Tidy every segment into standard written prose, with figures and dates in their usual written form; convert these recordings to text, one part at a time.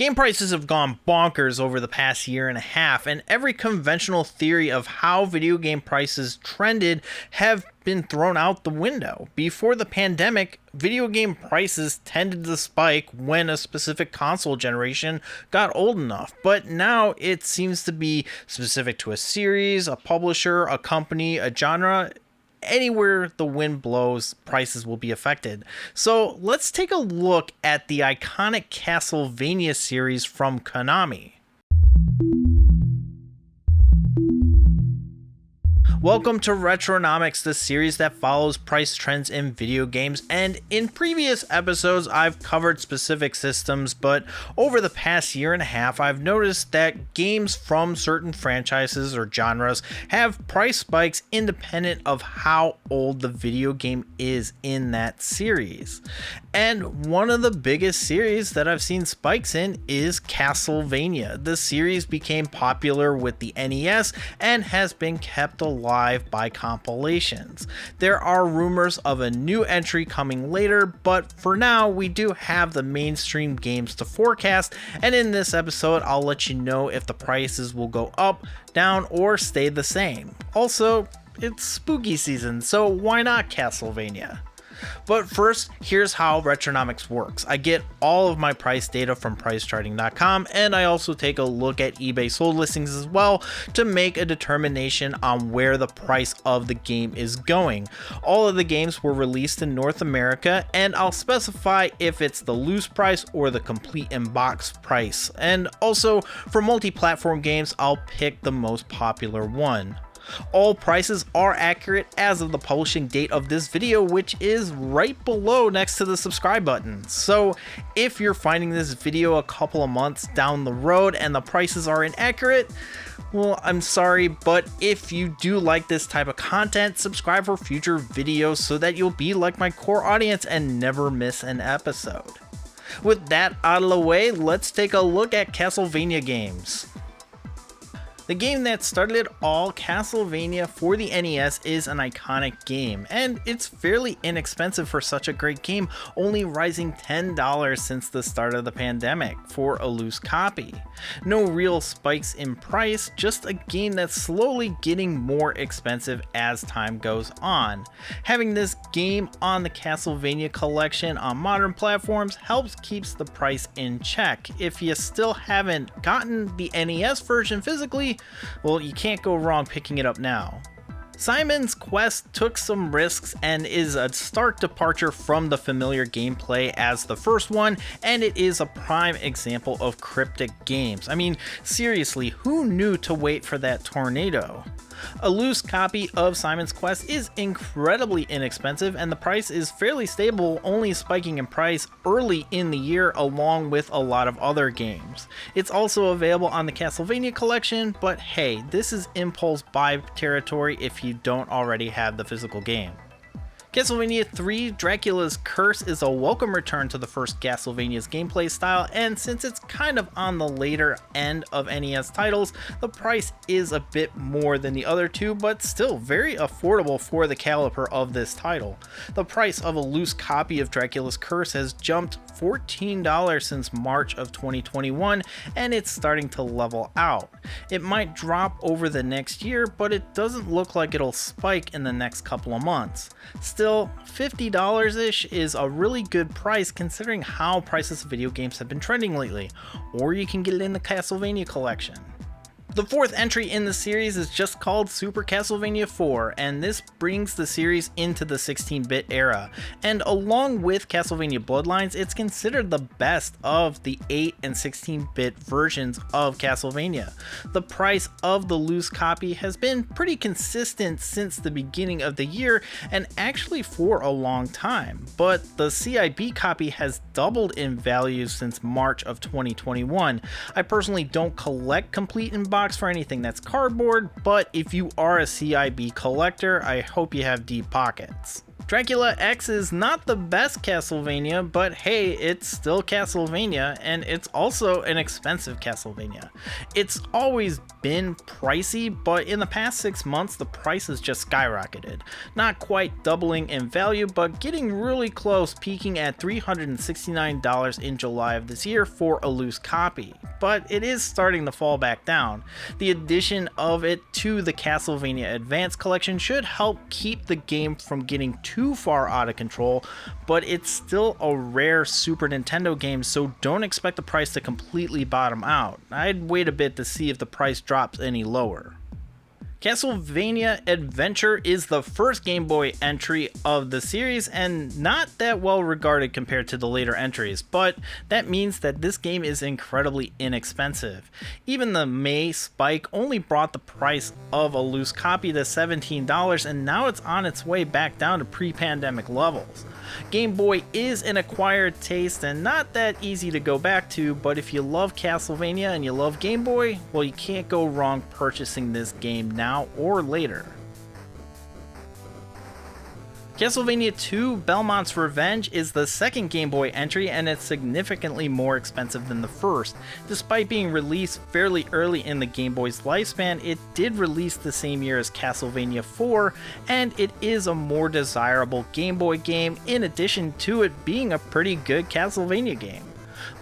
Game prices have gone bonkers over the past year and a half, and every conventional theory of how video game prices trended have been thrown out the window. Before the pandemic, video game prices tended to spike when a specific console generation got old enough, but now it seems to be specific to a series, a publisher, a company, a genre. Anywhere the wind blows, prices will be affected. So let's take a look at the iconic Castlevania series from Konami. Welcome to Retronomics, the series that follows price trends in video games, and in previous episodes I've covered specific systems, but over the past year and a half I've noticed that games from certain franchises or genres have price spikes independent of how old the video game is in that series. And one of the biggest series that I've seen spikes in is Castlevania. The series became popular with the NES and has been kept alive by compilations. There are rumors of a new entry coming later, but for now we do have the mainstream games to forecast, and in this episode I'll let you know if the prices will go up, down, or stay the same. Also, it's spooky season, so why not Castlevania? But first, here's how Retronomics works. I get all of my price data from pricecharting.com, and I also take a look at eBay sold listings as well to make a determination on where the price of the game is going. All of the games were released in North America, and I'll specify if it's the loose price or the complete in-box price. And also, for multi-platform games, I'll pick the most popular one. All prices are accurate as of the publishing date of this video, which is right below next to the subscribe button. So if you're finding this video a couple of months down the road and the prices are inaccurate, well, I'm sorry, but if you do like this type of content, subscribe for future videos so that you'll be like my core audience and never miss an episode. With that out of the way, let's take a look at Castlevania games. The game that started it all, Castlevania for the NES, is an iconic game, and it's fairly inexpensive for such a great game, only rising $10 since the start of the pandemic for a loose copy. No real spikes in price, just a game that's slowly getting more expensive as time goes on. Having this game on the Castlevania Collection on modern platforms helps keeps the price in check. If you still haven't gotten the NES version physically, well, you can't go wrong picking it up now. Simon's Quest took some risks and is a stark departure from the familiar gameplay as the first one, and it is a prime example of cryptic games. I mean, seriously, who knew to wait for that tornado? A loose copy of Simon's Quest is incredibly inexpensive, and the price is fairly stable, only spiking in price early in the year along with a lot of other games. It's also available on the Castlevania Collection, but hey, this is impulse buy territory if you don't already have the physical game. Castlevania 3 Dracula's Curse is a welcome return to the first Castlevania's gameplay style, and since it's kind of on the later end of NES titles, the price is a bit more than the other two, but still very affordable for the caliber of this title. The price of a loose copy of Dracula's Curse has jumped $14 since March of 2021, and it's starting to level out. It might drop over the next year, but it doesn't look like it'll spike in the next couple of months. Still, $50-ish is a really good price considering how prices of video games have been trending lately, or you can get it in the Castlevania Collection. The fourth entry in the series is just called Super Castlevania 4, and this brings the series into the 16-bit era. And along with Castlevania Bloodlines, it's considered the best of the 8 and 16-bit versions of Castlevania. The price of the loose copy has been pretty consistent since the beginning of the year, and actually for a long time, but the CIB copy has doubled in value since March of 2021. I personally don't collect complete in-box for anything that's cardboard, but if you are a CIB collector, I hope you have deep pockets. Dracula X is not the best Castlevania, but hey, it's still Castlevania, and it's also an expensive Castlevania. It's always been pricey, but in the past 6 months, the price has just skyrocketed. Not quite doubling in value, but getting really close, peaking at $369 in July of this year for a loose copy. But it is starting to fall back down. The addition of it to the Castlevania Advance collection should help keep the game from getting too far out of control, but it's still a rare Super Nintendo game, so don't expect the price to completely bottom out. I'd wait a bit to see if the price drops any lower. Castlevania Adventure is the first Game Boy entry of the series and not that well regarded compared to the later entries, but that means that this game is incredibly inexpensive. Even the May spike only brought the price of a loose copy to $17, and now it's on its way back down to pre-pandemic levels. Game Boy is an acquired taste and not that easy to go back to, but if you love Castlevania and you love Game Boy, well, you can't go wrong purchasing this game now or later. Castlevania 2 Belmont's Revenge is the second Game Boy entry, and it's significantly more expensive than the first. Despite being released fairly early in the Game Boy's lifespan, it did release the same year as Castlevania 4, and it is a more desirable Game Boy game in addition to it being a pretty good Castlevania game.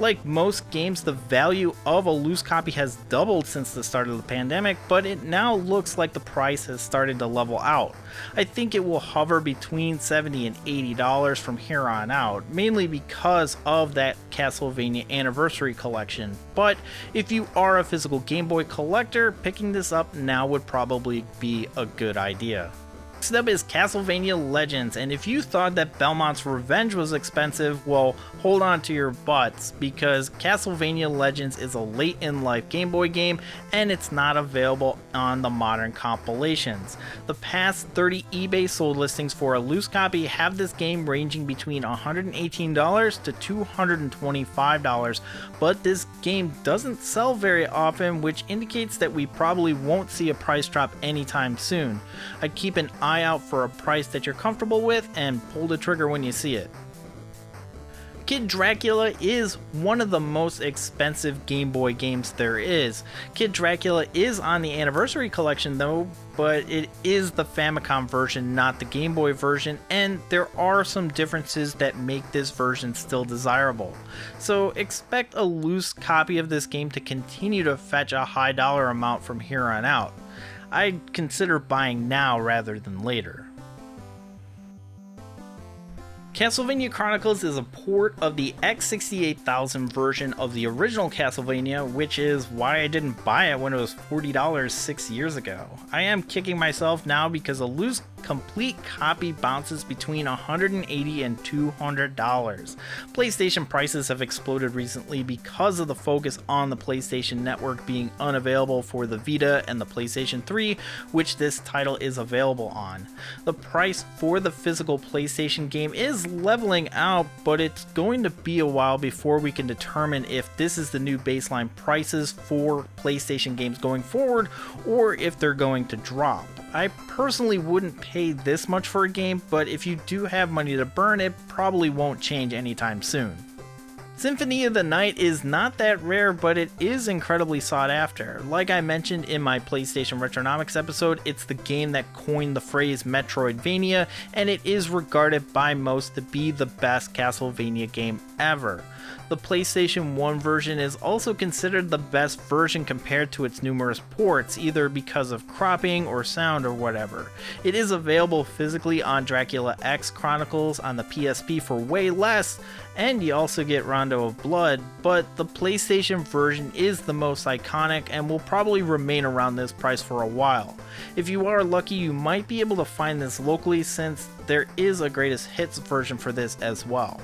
Like most games, the value of a loose copy has doubled since the start of the pandemic, but it now looks like the price has started to level out. I think it will hover between $70 and $80 from here on out, mainly because of that Castlevania Anniversary Collection. But if you are a physical Game Boy collector, picking this up now would probably be a good idea. Next up is Castlevania Legends, and if you thought that Belmont's Revenge was expensive, well, hold on to your butts, because Castlevania Legends is a late in life Game Boy game, and it's not available on the modern compilations. The past 30 eBay sold listings for a loose copy have this game ranging between $118 to $225, but this game doesn't sell very often, which indicates that we probably won't see a price drop anytime soon. I'd keep an eye out for a price that you're comfortable with and pull the trigger when you see it. Kid Dracula is one of the most expensive Game Boy games there is. Kid Dracula is on the Anniversary Collection though, but it is the Famicom version, not the Game Boy version, and there are some differences that make this version still desirable. So expect a loose copy of this game to continue to fetch a high dollar amount from here on out. I'd consider buying now rather than later. Castlevania Chronicles is a port of the X68000 version of the original Castlevania, which is why I didn't buy it when it was $40 6 years ago. I am kicking myself now because a loose complete copy bounces between $180 and $200. PlayStation prices have exploded recently because of the focus on the PlayStation Network being unavailable for the Vita and the PlayStation 3, which this title is available on. The price for the physical PlayStation game is leveling out, but it's going to be a while before we can determine if this is the new baseline prices for PlayStation games going forward or if they're going to drop. I personally wouldn't pay this much for a game, but if you do have money to burn, it probably won't change anytime soon. Symphony of the Night is not that rare, but it is incredibly sought after. Like I mentioned in my PlayStation Retronomics episode, it's the game that coined the phrase Metroidvania, and it is regarded by most to be the best Castlevania game ever. The PlayStation 1 version is also considered the best version compared to its numerous ports, either because of cropping or sound or whatever. It is available physically on Dracula X Chronicles on the PSP for way less, and you also get Rondo of Blood, but the PlayStation version is the most iconic and will probably remain around this price for a while. If you are lucky, you might be able to find this locally since there is a greatest hits version for this as well.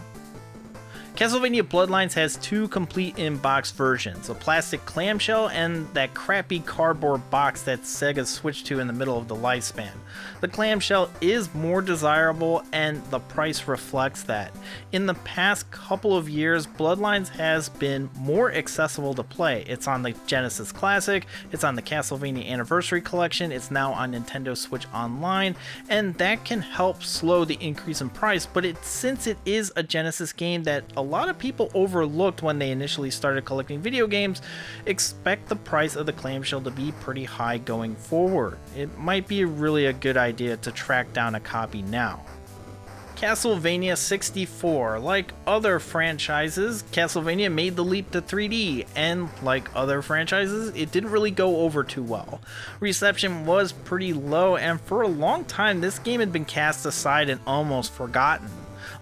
Castlevania Bloodlines has two complete in-box versions, a plastic clamshell and that crappy cardboard box that Sega switched to in the middle of the lifespan. The clamshell is more desirable and the price reflects that. In the past couple of years, Bloodlines has been more accessible to play. It's on the Genesis Classic, it's on the Castlevania Anniversary Collection, it's now on Nintendo Switch Online, and that can help slow the increase in price, but since it is a Genesis game that a lot of people overlooked when they initially started collecting video games, expect the price of the clamshell to be pretty high going forward. It might be really a good idea to track down a copy now. Castlevania 64. Like other franchises, Castlevania made the leap to 3D, and like other franchises, it didn't really go over too well. Reception was pretty low, and for a long time this game had been cast aside and almost forgotten.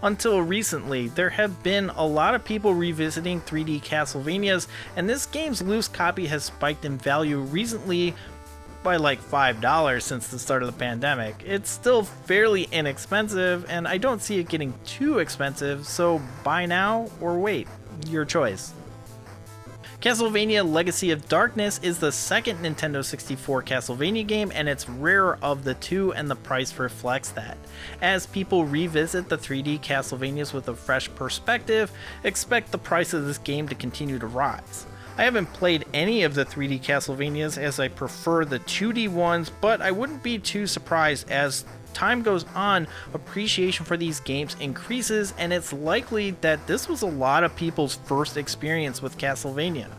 Until recently, there have been a lot of people revisiting 3D Castlevanias, and this game's loose copy has spiked in value recently by like $5 since the start of the pandemic. It's still fairly inexpensive, and I don't see it getting too expensive, so buy now or wait, your choice. Castlevania Legacy of Darkness is the second Nintendo 64 Castlevania game, and it's rarer of the two, and the price reflects that. As people revisit the 3D Castlevanias with a fresh perspective, expect the price of this game to continue to rise. I haven't played any of the 3D Castlevanias as I prefer the 2D ones, but I wouldn't be too surprised as time goes on, appreciation for these games increases, and it's likely that this was a lot of people's first experience with Castlevania.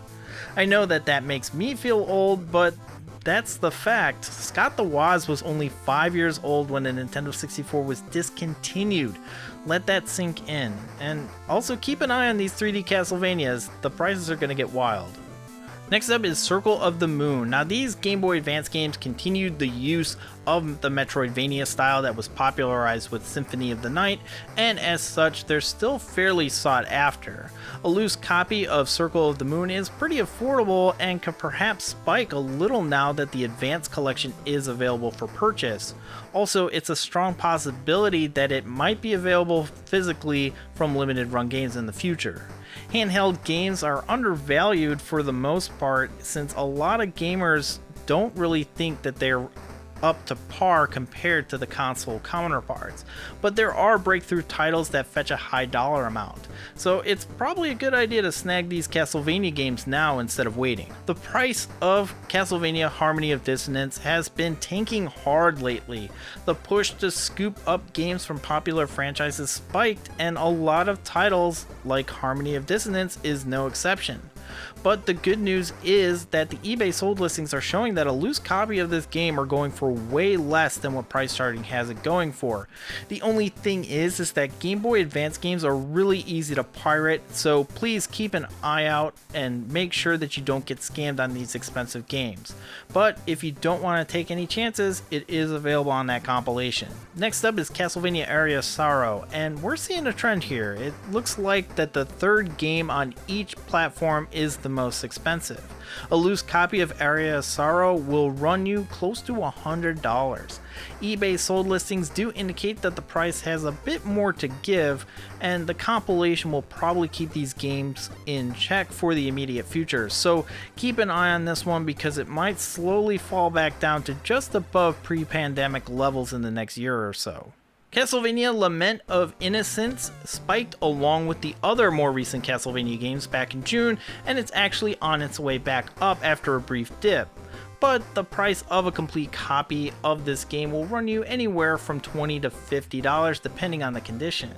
I know that makes me feel old, but that's the fact. Scott the Woz was only 5 years old when the Nintendo 64 was discontinued. Let that sink in. And also keep an eye on these 3D Castlevanias, the prices are going to get wild. Next up is Circle of the Moon. Now these Game Boy Advance games continued the use of the Metroidvania style that was popularized with Symphony of the Night, and as such they're still fairly sought after. A loose copy of Circle of the Moon is pretty affordable and could perhaps spike a little now that the Advance Collection is available for purchase. Also, it's a strong possibility that it might be available physically from limited run games in the future. Handheld games are undervalued for the most part since a lot of gamers don't really think that they're up to par compared to the console counterparts, but there are breakthrough titles that fetch a high dollar amount, so it's probably a good idea to snag these Castlevania games now instead of waiting. The price of Castlevania Harmony of Dissonance has been tanking hard lately. The push to scoop up games from popular franchises spiked, and a lot of titles like Harmony of Dissonance is no exception. But the good news is that the eBay sold listings are showing that a loose copy of this game are going for way less than what price starting has it going for. The only thing is that Game Boy Advance games are really easy to pirate, so please keep an eye out and make sure that you don't get scammed on these expensive games. But if you don't want to take any chances, it is available on that compilation. Next up is Castlevania Area of Sorrow, and we're seeing a trend here. It looks like that the third game on each platform is the most expensive. A loose copy of Area of Sorrow will run you close to $100. eBay sold listings do indicate that the price has a bit more to give, and the compilation will probably keep these games in check for the immediate future, so keep an eye on this one because it might slowly fall back down to just above pre-pandemic levels in the next year or so. Castlevania Lament of Innocence spiked along with the other more recent Castlevania games back in June, and it's actually on its way back up after a brief dip. But the price of a complete copy of this game will run you anywhere from $20 to $50 depending on the condition.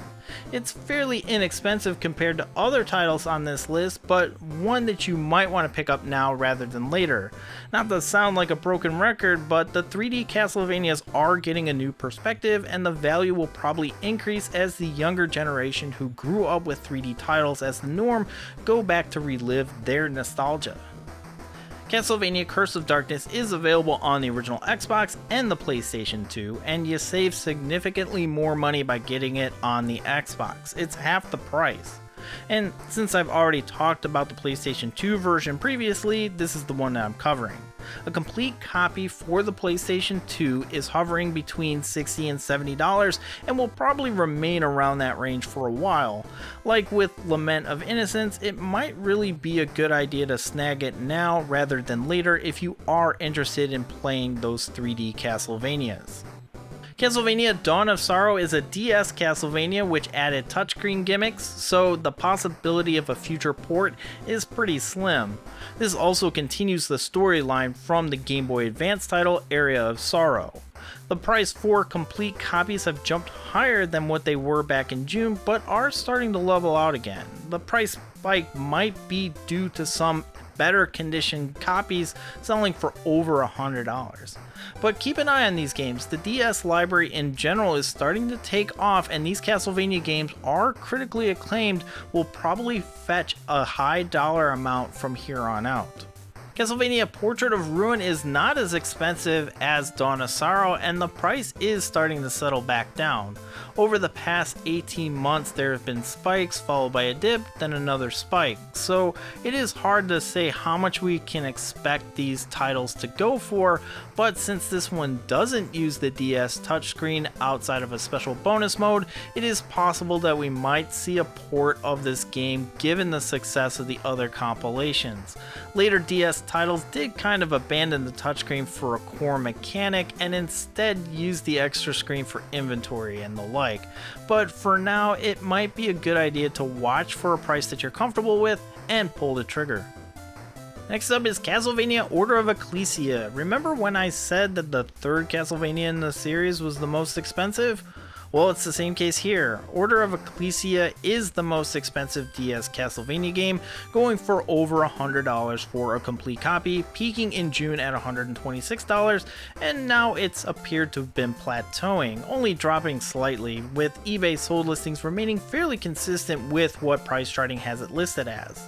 It's fairly inexpensive compared to other titles on this list, but one that you might want to pick up now rather than later. Not to sound like a broken record, but the 3D Castlevanias are getting a new perspective, and the value will probably increase as the younger generation who grew up with 3D titles as the norm go back to relive their nostalgia. Castlevania Curse of Darkness is available on the original Xbox and the PlayStation 2, and you save significantly more money by getting it on the Xbox. It's half the price. And since I've already talked about the PlayStation 2 version previously, this is the one that I'm covering. A complete copy for the PlayStation 2 is hovering between $60 and $70 and will probably remain around that range for a while. Like with Lament of Innocence, it might really be a good idea to snag it now rather than later if you are interested in playing those 3D Castlevanias. Castlevania Dawn of Sorrow is a DS Castlevania which added touchscreen gimmicks, so the possibility of a future port is pretty slim. This also continues the storyline from the Game Boy Advance title Area of Sorrow. The price for complete copies have jumped higher than what they were back in June, but are starting to level out again. The price spike might be due to some better conditioned copies selling for over $100. But keep an eye on these games. The DS library in general is starting to take off, and these Castlevania games are critically acclaimed, will probably fetch a high dollar amount from here on out. Castlevania Portrait of Ruin is not as expensive as Dawn of Sorrow, and the price is starting to settle back down. Over the past 18 months there have been spikes followed by a dip, then another spike, so it is hard to say how much we can expect these titles to go for, but since this one doesn't use the DS touchscreen outside of a special bonus mode, it is possible that we might see a port of this game given the success of the other compilations. Later DS titles did kind of abandon the touchscreen for a core mechanic and instead use the extra screen for inventory and the like, but for now it might be a good idea to watch for a price that you're comfortable with and pull the trigger. Next up is Castlevania Order of Ecclesia. Remember when I said that the third Castlevania in the series was the most expensive? Well, it's the same case here. Order of Ecclesia is the most expensive DS Castlevania game, going for over $100 for a complete copy, peaking in June at $126, and now it's appeared to have been plateauing, only dropping slightly, with eBay sold listings remaining fairly consistent with what price charting has it listed as.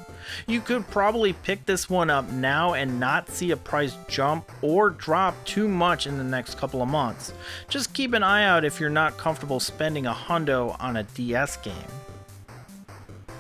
You could probably pick this one up now and not see a price jump or drop too much in the next couple of months. Just keep an eye out if you're not comfortable spending $100 on a DS game.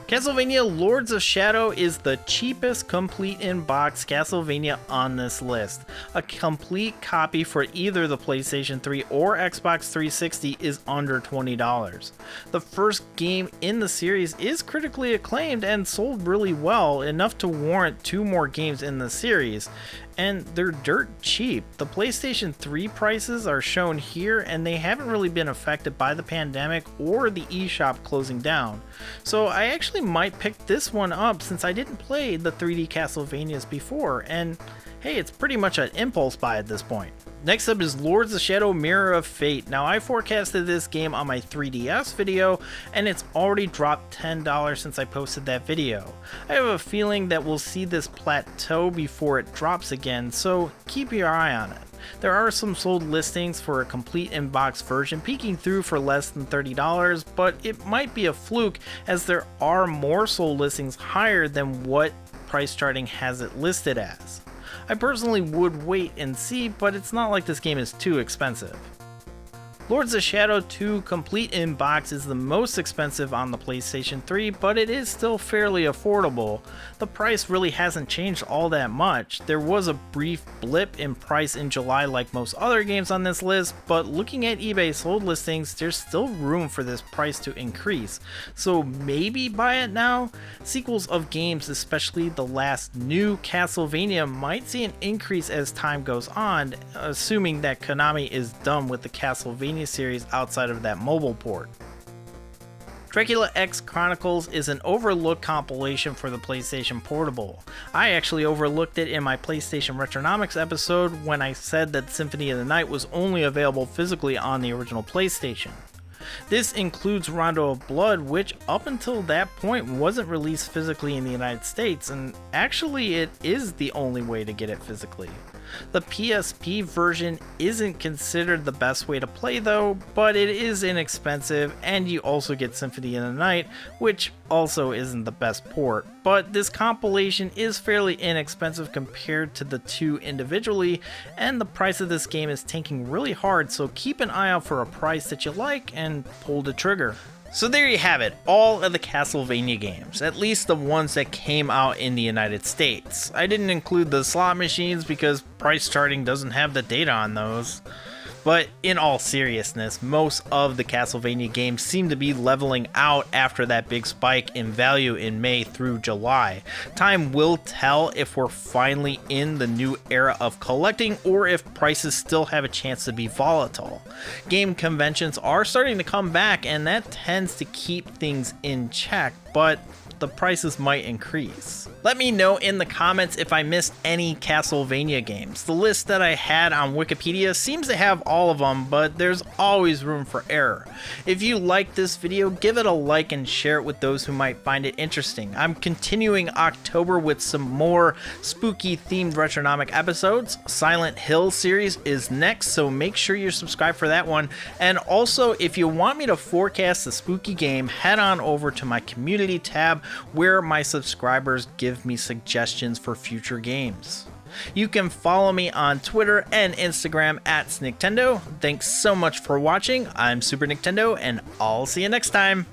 Castlevania Lords of Shadow is the cheapest complete in-box Castlevania on this list. A complete copy for either the PlayStation 3 or Xbox 360 is under $20. The first game in the series is critically acclaimed and sold really well, enough to warrant 2 more games in the series. And they're dirt cheap. The PlayStation 3 prices are shown here, and they haven't really been affected by the pandemic or the eShop closing down. So I actually might pick this one up since I didn't play the 3D Castlevanias before, and hey, it's pretty much an impulse buy at this point. Next up is Lords of Shadow Mirror of Fate. Now, I forecasted this game on my 3DS video, and it's already dropped $10 since I posted that video. I have a feeling that we'll see this plateau before it drops again, so keep your eye on it. There are some sold listings for a complete in-box version peeking through for less than $30, but it might be a fluke as there are more sold listings higher than what price charting has it listed as. I personally would wait and see, but it's not like this game is too expensive. Lords of Shadow 2 complete in box is the most expensive on the PlayStation 3, but it is still fairly affordable. The price really hasn't changed all that much. There was a brief blip in price in July like most other games on this list, but looking at eBay sold listings, there's still room for this price to increase. So maybe buy it now? Sequels of games, especially the last new Castlevania, might see an increase as time goes on, assuming that Konami is done with the Castlevania series outside of that mobile port. Dracula X Chronicles is an overlooked compilation for the PlayStation Portable. I actually overlooked it in my PlayStation Retronomics episode when I said that Symphony of the Night was only available physically on the original PlayStation. This includes Rondo of Blood, which up until that point wasn't released physically in the United States, and actually it is the only way to get it physically. The PSP version isn't considered the best way to play though, but it is inexpensive, and you also get Symphony of the Night, which also isn't the best port. But this compilation is fairly inexpensive compared to the two individually, and the price of this game is tanking really hard, so keep an eye out for a price that you like and pull the trigger. So there you have it, all of the Castlevania games, at least the ones that came out in the United States. I didn't include the slot machines because price charting doesn't have the data on those. But in all seriousness, most of the Castlevania games seem to be leveling out after that big spike in value in May through July. Time will tell if we're finally in the new era of collecting or if prices still have a chance to be volatile. Game conventions are starting to come back and that tends to keep things in check, but the prices might increase. Let me know in the comments if I missed any Castlevania games. The list that I had on Wikipedia seems to have all of them, but there's always room for error. If you like this video, give it a like and share it with those who might find it interesting. I'm continuing October with some more spooky themed Retronomic episodes. Silent Hill series is next, so make sure you're subscribed for that one. And also, if you want me to forecast the spooky game, head on over to my community tab where my subscribers give me suggestions for future games. You can follow me on Twitter and Instagram at Nicktendo. Thanks so much for watching. I'm Super Nicktendo, and I'll see you next time.